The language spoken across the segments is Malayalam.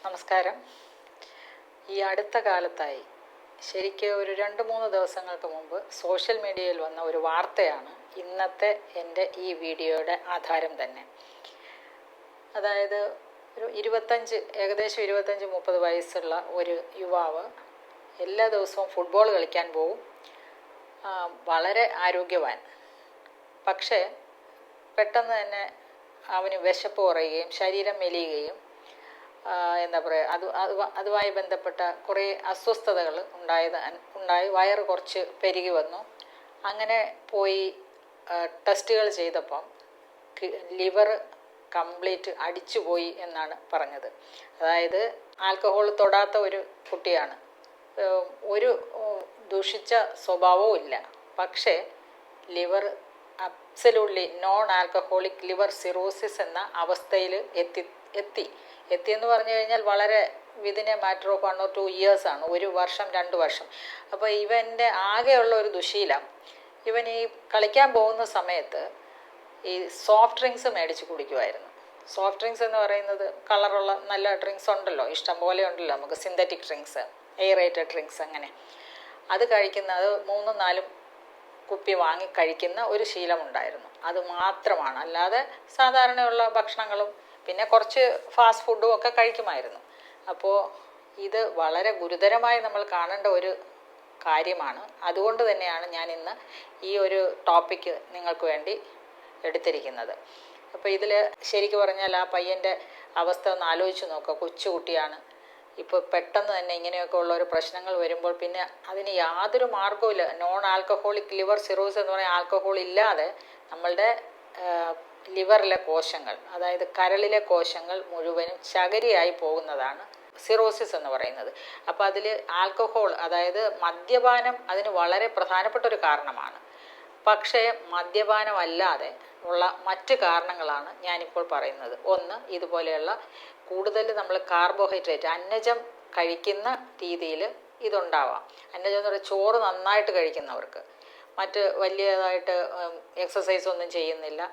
നമസ്കാരം. ഈ അടുത്ത കാലത്തായി ശരിക്കും ഒരു 2-3 ദിവസങ്ങൾക്ക് മുമ്പ് സോഷ്യൽ മീഡിയയിൽ വന്ന ഒരു വാർത്തയാണ് ഇന്നത്തെ എൻ്റെ ഈ വീഡിയോയുടെ ആധാരം തന്നെ. അതായത് ഒരു ഏകദേശം 25-30 വയസ്സുള്ള ഒരു യുവാവ് എല്ലാ ദിവസവും ഫുട്ബോൾ കളിക്കാൻ പോകും. വളരെ ആരോഗ്യവാൻ. പക്ഷേ പെട്ടെന്ന് തന്നെ അവന് വിശപ്പ് കുറയുകയും ശരീരം മെലിയുകയും എന്താ പറയുക, അതുമായി ബന്ധപ്പെട്ട കുറേ അസ്വസ്ഥതകൾ ഉണ്ടായി. വയറ് കുറച്ച് പെരുകി വന്നു. അങ്ങനെ പോയി ടെസ്റ്റുകൾ ചെയ്തപ്പം ലിവർ കംപ്ലീറ്റ് അടിച്ചുപോയി എന്നാണ് പറഞ്ഞത്. അതായത് ആൽക്കഹോൾ തൊടാത്ത ഒരു കുട്ടിയാണ്, ഒരു ദുഷിച്ച സ്വഭാവവും ഇല്ല. പക്ഷേ liver absolutely non alcoholic liver cirrhosis എന്ന അവസ്ഥയിൽ എത്തിയെന്ന് പറഞ്ഞു കഴിഞ്ഞാൽ വളരെ within A matter of 1 or 2 years ആണ്, 1 വർഷം 2 വർഷം. അപ്പോൾ ഇവൻ്റെ ആകെയുള്ള ഒരു ദുശീലം, ഇവൻ ഈ കളിക്കാൻ പോകുന്ന സമയത്ത് ഈ സോഫ്റ്റ് ഡ്രിങ്ക്സ് മേടിച്ച് കുടിക്കുമായിരുന്നു. സോഫ്റ്റ് ഡ്രിങ്ക്സ് എന്ന് പറയുന്നത് കളറുള്ള നല്ല ഡ്രിങ്ക്സ് ഉണ്ടല്ലോ, ഇഷ്ടം പോലെ ഉണ്ടല്ലോ നമുക്ക്, സിന്തറ്റിക് ഡ്രിങ്ക്സ്, എയറേറ്റഡ് ഡ്രിങ്ക്സ്, അങ്ങനെ അത് 3-4 കുപ്പി വാങ്ങി കഴിക്കുന്ന ഒരു ശീലമുണ്ടായിരുന്നു. അത് മാത്രമാണ്, അല്ലാതെ സാധാരണയുള്ള ഭക്ഷണങ്ങളും പിന്നെ കുറച്ച് ഫാസ്റ്റ് ഫുഡും ഒക്കെ കഴിക്കുമായിരുന്നു. അപ്പോൾ ഇത് വളരെ ഗുരുതരമായി നമ്മൾ കാണേണ്ട ഒരു കാര്യമാണ്. അതുകൊണ്ട് തന്നെയാണ് ഞാൻ ഇന്ന് ഈ ഒരു ടോപ്പിക്ക് നിങ്ങൾക്ക് വേണ്ടി എടുത്തിരിക്കുന്നത്. അപ്പോൾ ഇതിൽ ശരിക്കും പറഞ്ഞാൽ ആ പയ്യൻ്റെ അവസ്ഥ ഒന്ന് ആലോചിച്ച് നോക്കുക. കൊച്ചുകുട്ടിയാണ്. ഇപ്പോൾ പെട്ടെന്ന് തന്നെ ഇങ്ങനെയൊക്കെ ഉള്ള ഒരു പ്രശ്നങ്ങൾ വരുമ്പോൾ പിന്നെ അതിന് യാതൊരു മാർഗവുമില്ല. നോൺ ആൽക്കഹോളിക് ലിവർ സിറോസിസ് എന്ന് പറയുന്ന ആൽക്കഹോൾ ഇല്ലാതെ നമ്മളുടെ ലിവറിലെ കോശങ്ങൾ, അതായത് കരളിലെ കോശങ്ങൾ മുഴുവനും ചകരിയായി പോകുന്നതാണ് സിറോസിസ് എന്ന് പറയുന്നത്. അപ്പോൾ അതിൽ ആൽക്കഹോൾ, അതായത് മദ്യപാനം അതിന് വളരെ പ്രധാനപ്പെട്ട ഒരു കാരണമാണ്. പക്ഷേ മദ്യപാനമല്ലാതെ ഉള്ള മറ്റ് കാരണങ്ങളാണ് ഞാനിപ്പോൾ പറയുന്നത്. ഒന്ന്, ഇതുപോലെയുള്ള കൂടുതൽ നമ്മൾ കാർബോഹൈഡ്രേറ്റ്, അന്നജം കഴിക്കുന്ന രീതിയിൽ ഇതുണ്ടാവാം. അന്നജം എന്ന് പറയുന്നത് ചോറ് നന്നായിട്ട് കഴിക്കുന്നവർക്ക്, മറ്റ് വലിയതായിട്ട് എക്സസൈസ് ഒന്നും ചെയ്യുന്നില്ല,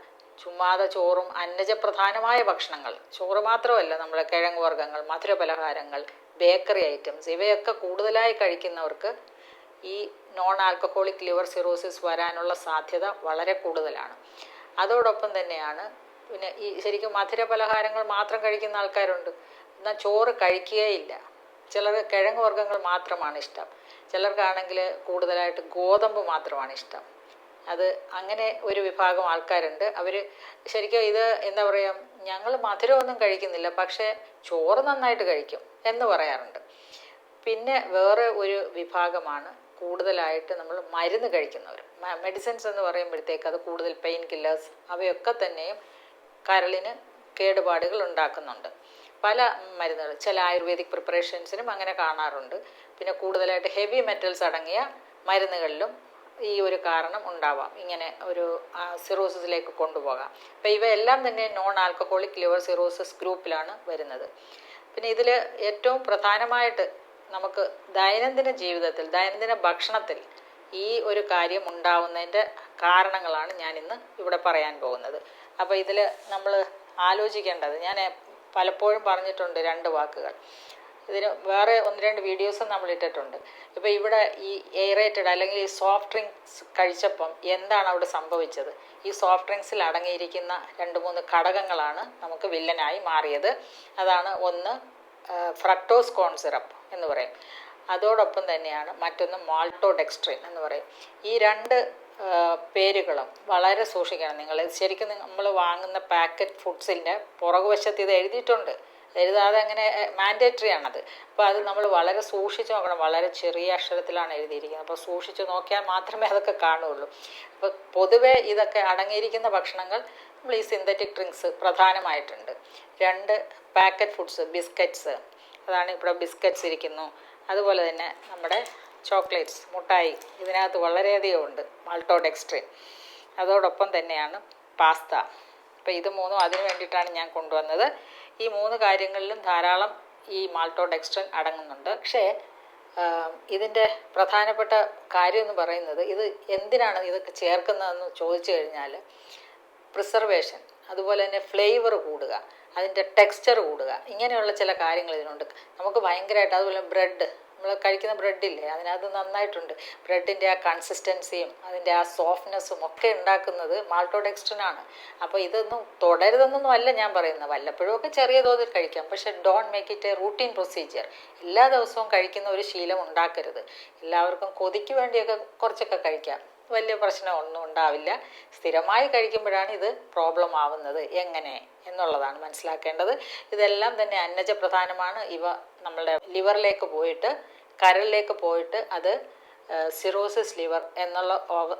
ചുമ്മാതെ ചോറും അന്നജപ്രധാനമായ ഭക്ഷണങ്ങൾ, ചോറ് മാത്രമല്ല, നമ്മൾ കിഴങ്ങ് വർഗ്ഗങ്ങൾ, മധുരപലഹാരങ്ങൾ, ബേക്കറി ഐറ്റംസ്, ഇവയൊക്കെ കൂടുതലായി കഴിക്കുന്നവർക്ക് ഈ നോൺ ആൽക്കഹോളിക് ലിവർ സിറോസിസ് വരാനുള്ള സാധ്യത വളരെ കൂടുതലാണ്. അതോടൊപ്പം തന്നെയാണ് പിന്നെ ഈ ശരിക്കും മധുരപലഹാരങ്ങൾ മാത്രം കഴിക്കുന്ന ആൾക്കാരുണ്ട്, എന്നാൽ ചോറ് കഴിക്കുകയില്ല. ചിലർ കിഴങ്ങ് വർഗ്ഗങ്ങൾ മാത്രമാണ് ഇഷ്ടം, ചിലർക്കാണെങ്കിൽ കൂടുതലായിട്ട് ഗോതമ്പ് മാത്രമാണ് ഇഷ്ടം. അത് അങ്ങനെ ഒരു വിഭാഗം ആൾക്കാരുണ്ട്. അവർ ശരിക്കും ഇത് എന്താ പറയുക, ഞങ്ങൾ മധുരമൊന്നും കഴിക്കുന്നില്ല പക്ഷേ ചോറ് നന്നായിട്ട് കഴിക്കും എന്ന് പറയാറുണ്ട്. പിന്നെ വേറെ ഒരു വിഭാഗമാണ് കൂടുതലായിട്ട് നമ്മൾ മരുന്ന് കഴിക്കുന്നവർ. മെഡിസിൻസ് എന്ന് പറയുമ്പോഴത്തേക്ക് അത് കൂടുതൽ പെയിൻ കില്ലേഴ്സ്, അവയൊക്കെ തന്നെയും കരളിന് കേടുപാടുകൾ ഉണ്ടാക്കുന്നുണ്ട്. പല മരുന്നുകൾ, ചില ആയുർവേദിക് പ്രിപ്പറേഷൻസിനും അങ്ങനെ കാണാറുണ്ട്. പിന്നെ കൂടുതലായിട്ട് ഹെവി മെറ്റൽസ് അടങ്ങിയ മരുന്നുകളിലും ഈ ഒരു കാരണം ഉണ്ടാവാം, ഇങ്ങനെ ഒരു സിറോസിസിലേക്ക് കൊണ്ടുപോകാം. അപ്പോൾ ഇവയെല്ലാം തന്നെ നോൺ ആൽക്കഹോളിക് ലിവർ സിറോസിസ് ഗ്രൂപ്പിലാണ് വരുന്നത്. പിന്നെ ഇതിൽ ഏറ്റവും പ്രധാനമായിട്ട് നമുക്ക് ദൈനംദിന ജീവിതത്തിൽ, ദൈനംദിന ഭക്ഷണത്തിൽ ഈ ഒരു കാര്യം ഉണ്ടാവുന്നതിൻ്റെ കാരണങ്ങളാണ് ഞാനിന്ന് ഇവിടെ പറയാൻ പോകുന്നത്. അപ്പോൾ ഇതിൽ നമ്മൾ ആലോചിക്കേണ്ടത്, ഞാൻ പലപ്പോഴും പറഞ്ഞിട്ടുണ്ട് 2 വാക്കുകൾ. ഇതിന് വേറെ 1-2 വീഡിയോസും നമ്മൾ ഇട്ടിട്ടുണ്ട്. ഇപ്പോൾ ഇവിടെ ഈ എയറേറ്റഡ് അല്ലെങ്കിൽ ഈ സോഫ്റ്റ് ഡ്രിങ്ക്സ് കഴിച്ചപ്പം എന്താണ് അവിടെ സംഭവിച്ചത്? ഈ സോഫ്റ്റ് ഡ്രിങ്ക്സിൽ അടങ്ങിയിരിക്കുന്ന 2-3 ഘടകങ്ങളാണ് നമുക്ക് വില്ലനായി മാറിയത്. അതാണ് ഒന്ന് ഫ്രക്ടോസ് കോൺ സിറപ്പ് എന്ന് പറയും, അതോടൊപ്പം തന്നെയാണ് മറ്റൊന്ന് മാൾട്ടോഡെക്സ്ട്രിൻ എന്ന് പറയും. ഈ 2 പേരുകളും വളരെ സൂക്ഷിക്കണം നിങ്ങൾ. ശരിക്കും നമ്മൾ വാങ്ങുന്ന പാക്കറ്റ് ഫുഡ്സിൻ്റെ പുറകുവശത്ത് ഇത് എഴുതിയിട്ടുണ്ട്, എഴുതാതെ അങ്ങനെ മാൻഡേറ്ററി ആണത്. അപ്പോൾ അത് നമ്മൾ വളരെ സൂക്ഷിച്ച് നോക്കണം. വളരെ ചെറിയ അക്ഷരത്തിലാണ് എഴുതിയിരിക്കുന്നത്, അപ്പോൾ സൂക്ഷിച്ച് നോക്കിയാൽ മാത്രമേ അതൊക്കെ കാണുകയുള്ളൂ. അപ്പോൾ പൊതുവേ ഇതൊക്കെ അടങ്ങിയിരിക്കുന്ന ഭക്ഷണങ്ങൾ നമ്മൾ ഈ സിന്തറ്റിക് ഡ്രിങ്ക്സ് പ്രധാനമായിട്ടുണ്ട്. 2 പാക്കറ്റ് ഫുഡ്സ്, ബിസ്ക്കറ്റ്സ്, അതാണ് ഇവിടെ ബിസ്ക്കറ്റ്സ് ഇരിക്കുന്നു. അതുപോലെ തന്നെ നമ്മുടെ ചോക്ലേറ്റ്സ്, മുട്ടായി, ഇതിനകത്ത് വളരെയധികം ഉണ്ട് മാൾട്ടോഡെക്സ്ട്രിൻ. അതോടൊപ്പം തന്നെയാണ് പാസ്ത. അപ്പോൾ ഇത് 3 അതിന് വേണ്ടിയിട്ടാണ് ഞാൻ കൊണ്ടുവന്നത്. ഈ 3 കാര്യങ്ങളിലും ധാരാളം ഈ മാൾട്ടോഡെക്സ്ട്രിൻ അടങ്ങുന്നുണ്ട്. പക്ഷേ ഇതിൻ്റെ പ്രധാനപ്പെട്ട കാര്യം എന്ന് പറയുന്നത്, ഇത് എന്തിനാണ് ഇതൊക്കെ ചേർക്കുന്നതെന്ന് ചോദിച്ചു കഴിഞ്ഞാൽ, പ്രിസർവേഷൻ, അതുപോലെ തന്നെ ഫ്ലേവർ കൂടുക, അതിൻ്റെ ടെക്സ്ചർ കൂടുക, ഇങ്ങനെയുള്ള ചില കാര്യങ്ങൾ ഇതിനുണ്ട്. നമുക്ക് ഭയങ്കരമായിട്ട് അതുപോലെ ബ്രെഡ്, നമ്മൾ കഴിക്കുന്ന ബ്രെഡില്ലേ, അതിനകത്ത് നന്നായിട്ടുണ്ട് ബ്രെഡിൻ്റെ ആ കൺസിസ്റ്റൻസിയും അതിൻ്റെ ആ സോഫ്റ്റ്നെസ്സും ഒക്കെ ഉണ്ടാക്കുന്നത് മാൾട്ടോഡെക്സ്ട്രിനാണ്. അപ്പോൾ ഇതൊന്നും തുടരുതെന്നൊന്നും അല്ല ഞാൻ പറയുന്നത്, വല്ലപ്പോഴും ഒക്കെ ചെറിയ തോതിൽ കഴിക്കാം. പക്ഷേ don't make it A routine procedure. എല്ലാ ദിവസവും കഴിക്കുന്ന ഒരു ശീലം ഉണ്ടാക്കരുത്. എല്ലാവർക്കും കൊതിക്ക് വേണ്ടിയൊക്കെ കുറച്ചൊക്കെ കഴിക്കാം, വലിയ പ്രശ്നമൊന്നും ഉണ്ടാവില്ല. സ്ഥിരമായി കഴിക്കുമ്പോഴാണ് ഇത് പ്രോബ്ലം ആവുന്നത്. എങ്ങനെ എന്നുള്ളതാണ് മനസ്സിലാക്കേണ്ടത്. ഇതെല്ലാം തന്നെ അന്നജ പ്രധാനമാണ്. ഇവ നമ്മളുടെ ലിവറിലേക്ക് പോയിട്ട് കരളിലേക്ക് പോയിട്ട് അത് സിറോസിസ് ലിവർ എന്നുള്ള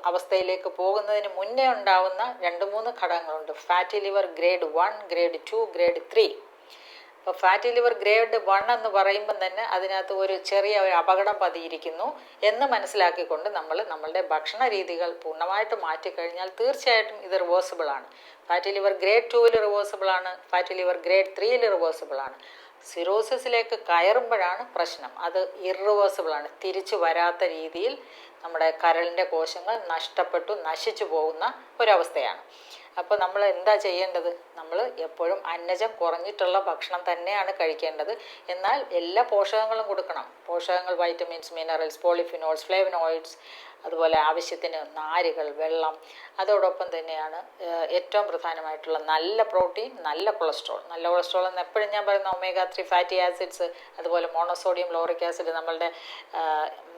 അവസ്ഥയിലേക്ക് പോകുന്നതിന് മുന്നേ ഉണ്ടാവുന്ന 2-3 ഘടകങ്ങളുണ്ട്. Fatty liver grade 1, grade 2, grade 3. അപ്പോൾ ഫാറ്റി ലിവർ ഗ്രേഡ് 1 എന്ന് പറയുമ്പം തന്നെ അതിനകത്ത് ഒരു ചെറിയ ഒരു അപകടം പതിയിരിക്കുന്നു എന്ന് മനസ്സിലാക്കിക്കൊണ്ട് നമ്മളുടെ ഭക്ഷണ രീതികൾ പൂർണ്ണമായിട്ട് മാറ്റിക്കഴിഞ്ഞാൽ തീർച്ചയായിട്ടും ഇത് റിവേഴ്സിബിളാണ്. ഫാറ്റി ലിവർ ഗ്രേഡ് 2-ൽ റിവേഴ്സിബിളാണ്, ഫാറ്റി ലിവർ ഗ്രേഡ് 3-ൽ റിവേഴ്സിബിളാണ്. സിറോസിസിലേക്ക് കയറുമ്പോഴാണ് പ്രശ്നം. അത് ഇറിവേഴ്സിബിളാണ്. തിരിച്ചു വരാത്ത രീതിയിൽ നമ്മുടെ കരളിൻ്റെ കോശങ്ങൾ നശിച്ചു പോകുന്ന ഒരവസ്ഥയാണ്. അപ്പോൾ നമ്മൾ എന്താ ചെയ്യേണ്ടത്? നമ്മൾ എപ്പോഴും അന്നജം കുറഞ്ഞിട്ടുള്ള ഭക്ഷണം തന്നെയാണ് കഴിക്കേണ്ടത്. എന്നാൽ എല്ലാ പോഷകങ്ങളും കൊടുക്കണം. പോഷകങ്ങൾ വൈറ്റമിൻസ്, മിനറൽസ്, പോളിഫിനോൾസ്, ഫ്ലേവനോയിഡ്സ്, അതുപോലെ ആവശ്യത്തിന് നാരുകൾ, വെള്ളം. അതോടൊപ്പം തന്നെയാണ് ഏറ്റവും പ്രധാനമായിട്ടുള്ള നല്ല പ്രോട്ടീൻ, നല്ല കൊളസ്ട്രോൾ. നല്ല കൊളസ്ട്രോൾ എന്ന് എപ്പോഴും ഞാൻ പറയുന്ന omega-3 ഫാറ്റി ആസിഡ്സ്, അതുപോലെ മോണോസോഡിയം ലോറിക് ആസിഡ്, നമ്മളുടെ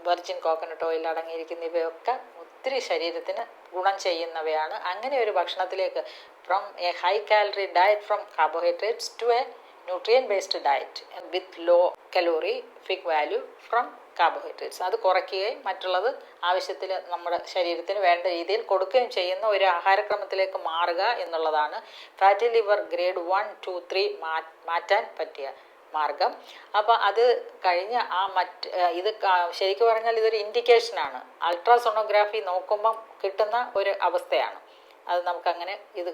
വെർജിൻ കോക്കനട്ട് ഓയിൽ അടങ്ങിയിരിക്കുന്ന ഇവയൊക്കെ ഒത്തിരി ശരീരത്തിന് ഗുണം ചെയ്യുന്നവയാണ്. അങ്ങനെ ഒരു ഭക്ഷണത്തിലേക്ക് from a high calorie diet from carbohydrates to a nutrient based diet with low calorific value from carbohydrates, അത് കുറയ്ക്കുകയും മറ്റുള്ളത് ആവശ്യത്തിൽ നമ്മുടെ ശരീരത്തിന് വേണ്ട രീതിയിൽ കൊടുക്കുകയും ചെയ്യുന്ന ഒരു ആഹാരക്രമത്തിലേക്ക് മാറുക എന്നുള്ളതാണ് ഫാറ്റി ലിവർ ഗ്രേഡ് 1, 2, 3 മാറ്റാൻ പറ്റിയ മാർഗം. അപ്പോൾ അത് കഴിഞ്ഞ് ഇത് ശരിക്കും പറഞ്ഞാൽ ഇതൊരു ഇൻഡിക്കേഷനാണ്. അൾട്രാസോണോഗ്രാഫി നോക്കുമ്പം കിട്ടുന്ന ഒരു അവസ്ഥയാണ്. അത് നമുക്കങ്ങനെ ഇത്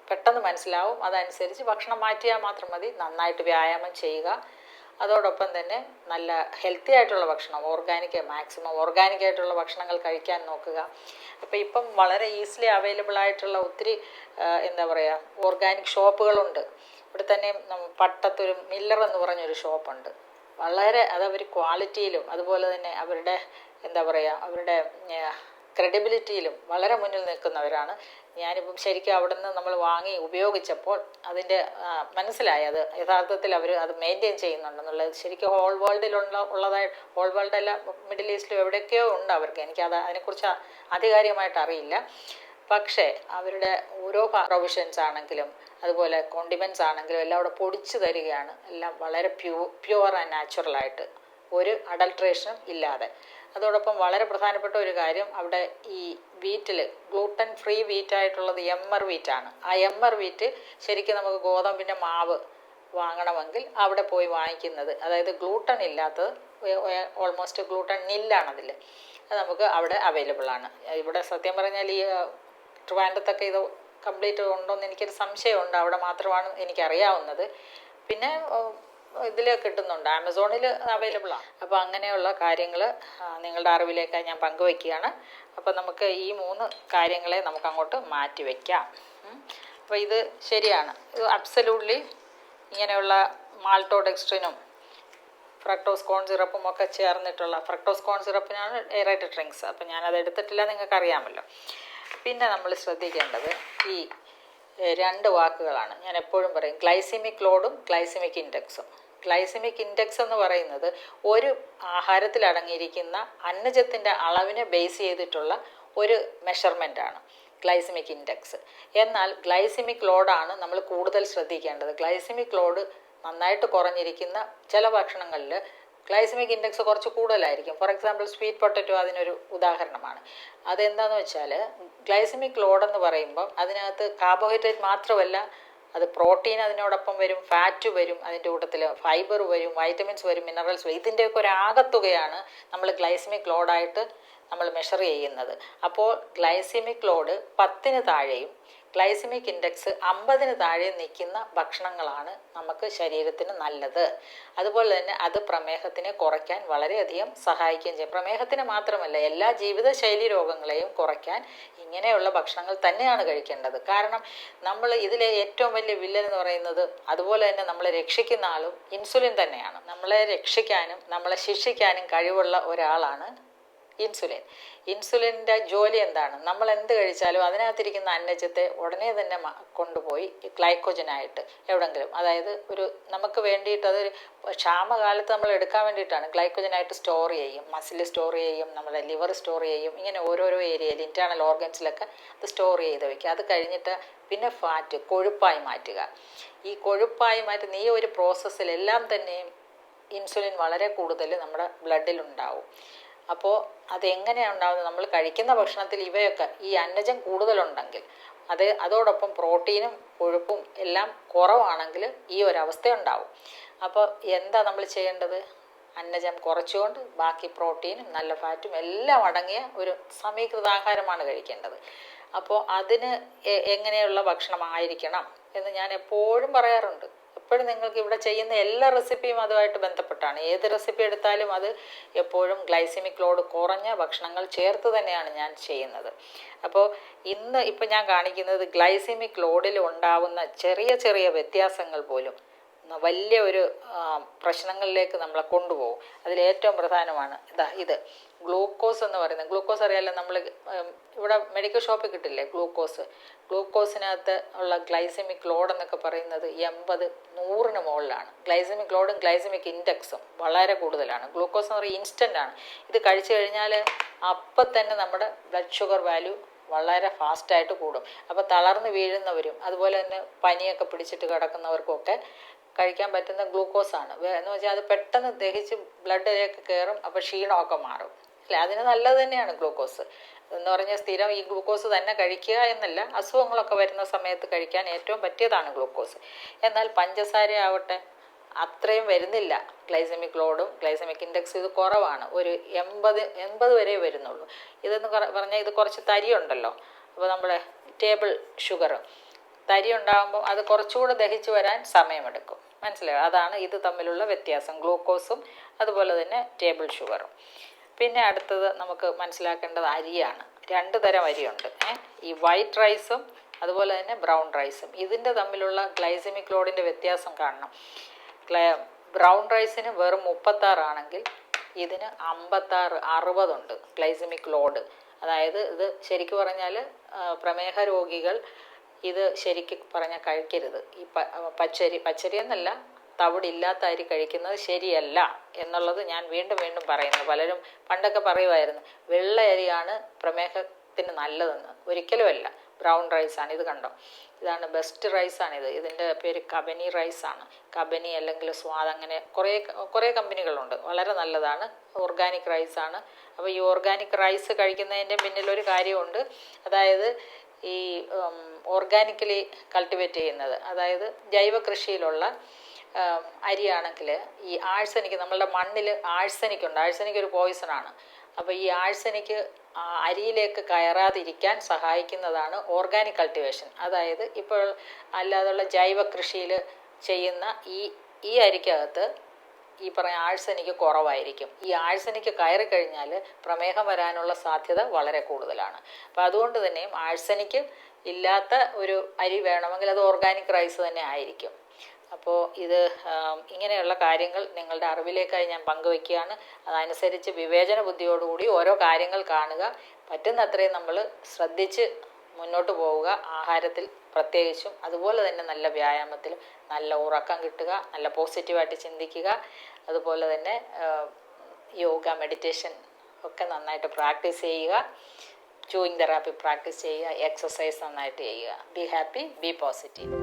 പെട്ടെന്ന് മനസ്സിലാവും. അതനുസരിച്ച് ഭക്ഷണം മാറ്റിയാൽ മാത്രം മതി. നന്നായിട്ട് വ്യായാമം ചെയ്യുക. അതോടൊപ്പം തന്നെ നല്ല ഹെൽത്തി ആയിട്ടുള്ള ഭക്ഷണം, മാക്സിമം ഓർഗാനിക് ആയിട്ടുള്ള ഭക്ഷണങ്ങൾ കഴിക്കാൻ നോക്കുക. അപ്പോൾ ഇപ്പം വളരെ ഈസിലി അവൈലബിൾ ആയിട്ടുള്ള ഒത്തിരി ഓർഗാനിക് ഷോപ്പുകളുണ്ട്. ഇവിടെ തന്നെ പട്ടത്തൊരു മില്ലർ എന്ന് പറഞ്ഞൊരു ഷോപ്പുണ്ട്. വളരെ അതവർ ക്വാളിറ്റിയിലും അതുപോലെ തന്നെ അവരുടെ അവരുടെ ക്രെഡിബിലിറ്റിയിലും വളരെ മുന്നിൽ നിൽക്കുന്നവരാണ്. ഞാനിപ്പം ശരിക്കും അവിടെ നിന്ന് നമ്മൾ വാങ്ങി ഉപയോഗിച്ചപ്പോൾ അതിൻ്റെ മനസ്സിലായി അത് യഥാർത്ഥത്തിൽ അവർ അത് മെയിൻറ്റെയിൻ ചെയ്യുന്നുണ്ടെന്നുള്ളത്. ശരിക്കും ഹോൾ ഹോൾ വേൾഡല്ല, മിഡിൽ ഈസ്റ്റിലും എവിടെയൊക്കെയോ ഉണ്ട് അവർക്ക്. അതിനെക്കുറിച്ച് ആധികാരികമായിട്ട് അറിയില്ല. പക്ഷേ അവരുടെ ഓരോ പ്രൊവിഷൻസ് ആണെങ്കിലും അതുപോലെ കോണ്ടിമെൻറ്റ്സ് ആണെങ്കിലും എല്ലാം അവിടെ പൊടിച്ചു തരികയാണ്. എല്ലാം വളരെ പ്യുവർ ആൻഡ് നാച്ചുറലായിട്ട്, ഒരു അഡൾട്രേഷനും ഇല്ലാതെ. അതോടൊപ്പം വളരെ പ്രധാനപ്പെട്ട ഒരു കാര്യം, അവിടെ ഈ വീറ്റിൽ ഗ്ലൂട്ടൻ ഫ്രീ വീറ്റായിട്ടുള്ളത് എമ്മർ വീറ്റാണ്. ആ എമ്മർ വീറ്റ് ശരിക്കും നമുക്ക് ഗോതമ്പിൻ്റെ മാവ് വാങ്ങണമെങ്കിൽ അവിടെ പോയി വാങ്ങിക്കുന്നത്, അതായത് ഗ്ലൂട്ടൺ ഇല്ലാത്തത്, ഓൾമോസ്റ്റ് ഗ്ലൂട്ടൺ നില്ലാണതിൽ, അത് നമുക്ക് അവിടെ അവൈലബിൾ ആണ്. ഇവിടെ സത്യം പറഞ്ഞാൽ ഈ ട്രിവാൻഡ്രത്തൊക്കെ ഇത് കംപ്ലീറ്റ് ഉണ്ടോയെന്ന് എനിക്കൊരു സംശയമുണ്ട്. അവിടെ മാത്രമാണ് എനിക്കറിയാവുന്നത്. പിന്നെ ഇതിൽ കിട്ടുന്നുണ്ട്, ആമസോണിൽ അവൈലബിൾ ആണ്. അപ്പോൾ അങ്ങനെയുള്ള കാര്യങ്ങൾ നിങ്ങളുടെ അറിവിലേക്ക് ഞാൻ പങ്കുവയ്ക്കുകയാണ്. അപ്പോൾ നമുക്ക് ഈ 3 കാര്യങ്ങളെ നമുക്ക് അങ്ങോട്ട് മാറ്റി വയ്ക്കാം. അപ്പോൾ ഇത് ശരിയാണ്, ഇത് അബ്സല്യൂട്ട്ലി ഇങ്ങനെയുള്ള മാൾട്ടോഡെക്സ്ട്രിനും ഫ്രക്ടോസ് കോൺ സിറപ്പും ഒക്കെ ചേർന്നിട്ടുള്ള, ഫ്രക്ടോസ് കോൺ സിറപ്പിനാണ് എയറേറ്റഡ് ഡ്രിങ്ക്സ്. അപ്പം ഞാനത് എടുത്തിട്ടില്ല, നിങ്ങൾക്കറിയാമല്ലോ. പിന്നെ നമ്മൾ ശ്രദ്ധിക്കേണ്ടത് ഈ 2 വാക്കുകളാണ്. ഞാൻ എപ്പോഴും പറയും, ഗ്ലൈസിമിക് ലോഡും ഗ്ലൈസിമിക് ഇൻഡെക്സും. ഗ്ലൈസിമിക് ഇൻഡെക്സ് എന്ന് പറയുന്നത് ഒരു ആഹാരത്തിൽ അടങ്ങിയിരിക്കുന്ന അന്നജത്തിൻ്റെ അളവിനെ ബേസ് ചെയ്തിട്ടുള്ള ഒരു മെഷർമെൻ്റാണ് ഗ്ലൈസിമിക് ഇൻഡെക്സ്. എന്നാൽ ഗ്ലൈസിമിക് ലോഡാണ് നമ്മൾ കൂടുതൽ ശ്രദ്ധിക്കേണ്ടത്. ഗ്ലൈസിമിക് ലോഡ് നന്നായിട്ട് കുറഞ്ഞിരിക്കുന്ന ചില ഭക്ഷണങ്ങളിൽ ഗ്ലൈസിമിക് ഇൻഡെക്സ് കുറച്ച് കൂടുതലായിരിക്കും. ഫോർ എക്സാമ്പിൾ സ്വീറ്റ് പൊട്ടറ്റോ അതിനൊരു ഉദാഹരണമാണ്. അതെന്താണെന്ന് വെച്ചാൽ ഗ്ലൈസിമിക് ലോഡെന്ന് പറയുമ്പം അതിനകത്ത് കാർബോഹൈഡ്രേറ്റ് മാത്രമല്ല, അത് പ്രോട്ടീൻ അതിനോടൊപ്പം വരും, ഫാറ്റ് വരും, അതിൻ്റെ കൂട്ടത്തിൽ ഫൈബർ വരും, വൈറ്റമിൻസ് വരും, മിനറൽസ് വരും. ഇതിൻ്റെയൊക്കെ ഒരു ആകത്തുകയാണ് നമ്മൾ ഗ്ലൈസിമിക് ലോഡായിട്ട് നമ്മൾ മെഷർ ചെയ്യുന്നത്. അപ്പോൾ ഗ്ലൈസിമിക് ലോഡ് 10-ന് താഴെയും ഗ്ലൈസമിക് ഇൻഡെക്സ് 50 താഴെ നിൽക്കുന്ന ഭക്ഷണങ്ങളാണ് നമുക്ക് ശരീരത്തിന് നല്ലത്. അതുപോലെ തന്നെ അത് പ്രമേഹത്തിനെ കുറയ്ക്കാൻ വളരെയധികം സഹായിക്കുകയും ചെയ്യും. പ്രമേഹത്തിന് മാത്രമല്ല, എല്ലാ ജീവിതശൈലി രോഗങ്ങളെയും കുറയ്ക്കാൻ ഇങ്ങനെയുള്ള ഭക്ഷണങ്ങൾ തന്നെയാണ് കഴിക്കേണ്ടത്. കാരണം നമ്മൾ ഇതിലെ ഏറ്റവും വലിയ വില്ലൻ എന്ന് പറയുന്നത്, അതുപോലെ തന്നെ നമ്മളെ രക്ഷിക്കുന്ന ആളും ഇൻസുലിൻ തന്നെയാണ്. നമ്മളെ രക്ഷിക്കാനും നമ്മളെ ശിക്ഷിക്കാനും കഴിവുള്ള ഒരാളാണ് ഇൻസുലിൻ. ഇൻസുലിൻ്റെ ജോലി എന്താണ്? നമ്മൾ എന്ത് കഴിച്ചാലും അതിനകത്തിരിക്കുന്ന അന്നജത്തെ ഉടനെ തന്നെ കൊണ്ടുപോയി ഗ്ലൈക്കോജനായിട്ട് എവിടെങ്കിലും, അതായത് നമുക്ക് വേണ്ടിയിട്ട് അതൊരു ക്ഷാമകാലത്ത് നമ്മൾ എടുക്കാൻ വേണ്ടിയിട്ടാണ്, ഗ്ലൈക്കോജനായിട്ട് സ്റ്റോർ ചെയ്യും. മസിൽ സ്റ്റോർ ചെയ്യും, നമ്മുടെ ലിവർ സ്റ്റോർ ചെയ്യും. ഇങ്ങനെ ഓരോരോ ഏരിയയിൽ ഇൻറ്റേർണൽ ഓർഗൻസിലൊക്കെ അത് സ്റ്റോർ ചെയ്ത് വയ്ക്കുക. അത് കഴിഞ്ഞിട്ട് പിന്നെ ഫാറ്റ്, കൊഴുപ്പായി മാറ്റുക. ഈ കൊഴുപ്പായി മാറ്റുന്ന ഈ ഒരു പ്രോസസ്സിലെല്ലാം തന്നെയും ഇൻസുലിൻ വളരെ കൂടുതൽ നമ്മുടെ ബ്ലഡിലുണ്ടാവും. അപ്പോൾ അതെങ്ങനെയാണ് ഉണ്ടാകുന്നത്? നമ്മൾ കഴിക്കുന്ന ഭക്ഷണത്തിൽ ഇവയൊക്കെ, ഈ അന്നജം കൂടുതലുണ്ടെങ്കിൽ, അതോടൊപ്പം പ്രോട്ടീനും കൊഴുപ്പും എല്ലാം കുറവാണെങ്കിൽ ഈ ഒരവസ്ഥ ഉണ്ടാവും. അപ്പോൾ എന്താ നമ്മൾ ചെയ്യേണ്ടത്? അന്നജം കുറച്ചുകൊണ്ട് ബാക്കി പ്രോട്ടീനും നല്ല ഫാറ്റും എല്ലാം അടങ്ങിയ ഒരു സമീകൃതാഹാരമാണ് കഴിക്കേണ്ടത്. അപ്പോൾ അതിന് എങ്ങനെയുള്ള ഭക്ഷണമായിരിക്കണം എന്ന് ഞാൻ എപ്പോഴും പറയാറുണ്ട്. എപ്പോഴും നിങ്ങൾക്ക് ഇവിടെ ചെയ്യുന്ന എല്ലാ റെസിപ്പിയും അതുമായിട്ട് ബന്ധപ്പെട്ടാണ്. ഏത് റെസിപ്പി എടുത്താലും അത് എപ്പോഴും ഗ്ലൈസമിക് ലോഡ് കുറഞ്ഞ ഭക്ഷണങ്ങൾ ചേർത്ത് തന്നെയാണ് ഞാൻ ചെയ്യുന്നത്. അപ്പോൾ ഇപ്പം ഞാൻ കാണിക്കുന്നത് ഗ്ലൈസമിക് ലോഡിൽ ഉണ്ടാവുന്ന ചെറിയ ചെറിയ വ്യത്യാസങ്ങൾ പോലും വലിയ ഒരു പ്രശ്നങ്ങളിലേക്ക് നമ്മളെ കൊണ്ടുപോകും. അതിലേറ്റവും പ്രധാനമാണ് ഇത് ഗ്ലൂക്കോസ് എന്ന് പറയുന്നത്. ഗ്ലൂക്കോസ് അറിയാമല്ലോ, നമ്മൾ ഇവിടെ മെഡിക്കൽ ഷോപ്പിൽ കിട്ടില്ലേ ഗ്ലൂക്കോസിനകത്ത് ഉള്ള ഗ്ലൈസമിക് ലോഡ് എന്നൊക്കെ പറയുന്നത് 80-100 മുകളിലാണ്. ഗ്ലൈസമിക് ലോഡും ഗ്ലൈസമിക് ഇൻഡെക്സും വളരെ കൂടുതലാണ്. ഗ്ലൂക്കോസ് എന്ന് പറയുന്നത് ഇൻസ്റ്റൻ്റ് ആണ്. ഇത് കഴിച്ചു കഴിഞ്ഞാൽ അപ്പം തന്നെ നമ്മുടെ ബ്ലഡ് ഷുഗർ വാല്യൂ വളരെ ഫാസ്റ്റായിട്ട് കൂടും. അപ്പോൾ തളർന്ന് വീഴുന്നവരും അതുപോലെ തന്നെ പനിയൊക്കെ പിടിച്ചിട്ട് കിടക്കുന്നവർക്കുമൊക്കെ കഴിക്കാൻ പറ്റുന്ന ഗ്ലൂക്കോസാണ്. എന്ന് വെച്ചാൽ അത് പെട്ടെന്ന് ദഹിച്ച് ബ്ലഡിലേക്ക് കയറും. അപ്പോൾ ക്ഷീണമൊക്കെ മാറും അല്ലേ? അതിന് നല്ലത് തന്നെയാണ് ഗ്ലൂക്കോസ് എന്ന് പറഞ്ഞാൽ. സ്ഥിരം ഈ ഗ്ലൂക്കോസ് തന്നെ കഴിക്കുക എന്നല്ല, അസുഖങ്ങളൊക്കെ വരുന്ന സമയത്ത് കഴിക്കാൻ ഏറ്റവും പറ്റിയതാണ് ഗ്ലൂക്കോസ്. എന്നാൽ പഞ്ചസാര ആവട്ടെ അത്രയും വരുന്നില്ല. ഗ്ലൈസമിക് ലോഡും ഗ്ലൈസമിക് ഇൻഡെക്സ് ഇത് കുറവാണ്. ഒരു 80 വരെ വരുന്നുള്ളൂ. ഇതെന്ന് പറഞ്ഞാൽ ഇത് കുറച്ച് തരി ഉണ്ടല്ലോ. അപ്പോൾ നമ്മുടെ ടേബിൾ ഷുഗർ തരി ഉണ്ടാകുമ്പോൾ അത് കുറച്ചുകൂടെ ദഹിച്ച് വരാൻ സമയമെടുക്കും. മനസ്സിലായോ? അതാണ് ഇത് തമ്മിലുള്ള വ്യത്യാസം, ഗ്ലൂക്കോസും അതുപോലെ തന്നെ ടേബിൾ ഷുഗറും. പിന്നെ അടുത്തത് നമുക്ക് മനസ്സിലാക്കേണ്ടത് അരിയാണ്. 2 തരം അരിയുണ്ട്. ഈ വൈറ്റ് റൈസും അതുപോലെ തന്നെ ബ്രൗൺ റൈസും. ഇതിൻ്റെ തമ്മിലുള്ള ഗ്ലൈസമിക് ലോഡിൻ്റെ വ്യത്യാസം കാണണം. ബ്രൗൺ റൈസിന് വെറും 36 ആണെങ്കിൽ ഇതിന് 56-60 ഉണ്ട് ഗ്ലൈസമിക് ലോഡ്. അതായത് ഇത് ശരിക്കും പറഞ്ഞാൽ പ്രമേഹ രോഗികൾ ഇത് ശരിക്കും പറഞ്ഞാൽ കഴിക്കരുത്. ഈ പച്ചരി എന്നല്ല, തവിടില്ലാത്ത അരി കഴിക്കുന്നത് ശരിയല്ല എന്നുള്ളത് ഞാൻ വീണ്ടും വീണ്ടും പറയുന്നു. പലരും പണ്ടൊക്കെ പറയുമായിരുന്നു വെള്ള അരിയാണ് പ്രമേഹത്തിന് നല്ലതെന്ന്. ഒരിക്കലുമല്ല. ബ്രൗൺ റൈസാണ്. ഇത് കണ്ടോ, ഇതാണ് ബെസ്റ്റ് റൈസാണിത്. ഇതിൻ്റെ പേര് കബനി റൈസാണ്. കബനി അല്ലെങ്കിൽ സ്വാദ്, അങ്ങനെ കുറേ കമ്പനികളുണ്ട്. വളരെ നല്ലതാണ്. ഓർഗാനിക് റൈസാണ്. അപ്പോൾ ഈ ഓർഗാനിക് റൈസ് കഴിക്കുന്നതിൻ്റെ പിന്നിലൊരു കാര്യമുണ്ട്. അതായത് ഈ ഓർഗാനിക്കലി കൾട്ടിവേറ്റ് ചെയ്യുന്നത്, അതായത് ജൈവ കൃഷിയിലുള്ള അരിയാണെങ്കിൽ ഈ ആഴ്സനിക്ക്, നമ്മളുടെ മണ്ണിൽ ആഴ്സനിക്കുണ്ട്. ആഴ്സനിക്ക് ഒരു പോയിസണാണ്. അപ്പോൾ ഈ ആഴ്സനിക്ക് അരിയിലേക്ക് കയറാതിരിക്കാൻ സഹായിക്കുന്നതാണ് ഓർഗാനിക് കൾട്ടിവേഷൻ. അതായത് ഇപ്പോൾ അല്ലാതുള്ള ജൈവ കൃഷിയിൽ ചെയ്യുന്ന ഈ അരിക്കകത്ത് ഈ പറയുന്ന ആഴ്സനിക്ക് കുറവായിരിക്കും. ഈ ആഴ്സനിക്ക് കയറിക്കഴിഞ്ഞാൽ പ്രമേഹം വരാനുള്ള സാധ്യത വളരെ കൂടുതലാണ്. അപ്പോൾ അതുകൊണ്ട് തന്നെയും ആഴ്സനിക്ക് ഇല്ലാത്ത ഒരു അരി വേണമെങ്കിൽ അത് ഓർഗാനിക് റൈസ് തന്നെ ആയിരിക്കും. അപ്പോൾ ഇത് ഇങ്ങനെയുള്ള കാര്യങ്ങൾ നിങ്ങളുടെ അറിവിലേക്കായി ഞാൻ പങ്കുവയ്ക്കുകയാണ്. അതനുസരിച്ച് വിവേചന ബുദ്ധിയോടുകൂടി ഓരോ കാര്യങ്ങൾ കാണുക. പറ്റുന്നത്രയും നമ്മൾ ശ്രദ്ധിച്ച് മുന്നോട്ട് പോവുക. ആഹാരത്തിൽ പ്രത്യേകിച്ചും, അതുപോലെ തന്നെ നല്ല വ്യായാമത്തിലും നല്ല ഉറക്കം കിട്ടുക, നല്ല പോസിറ്റീവായിട്ട് ചിന്തിക്കുക. അതുപോലെ തന്നെ യോഗ, മെഡിറ്റേഷൻ ഒക്കെ നന്നായിട്ട് പ്രാക്ടീസ് ചെയ്യുക. ചൂയിങ് തെറാപ്പി പ്രാക്ടീസ് ചെയ്യുക. എക്സസൈസ് നന്നായിട്ട് ചെയ്യുക. Be happy, B positive.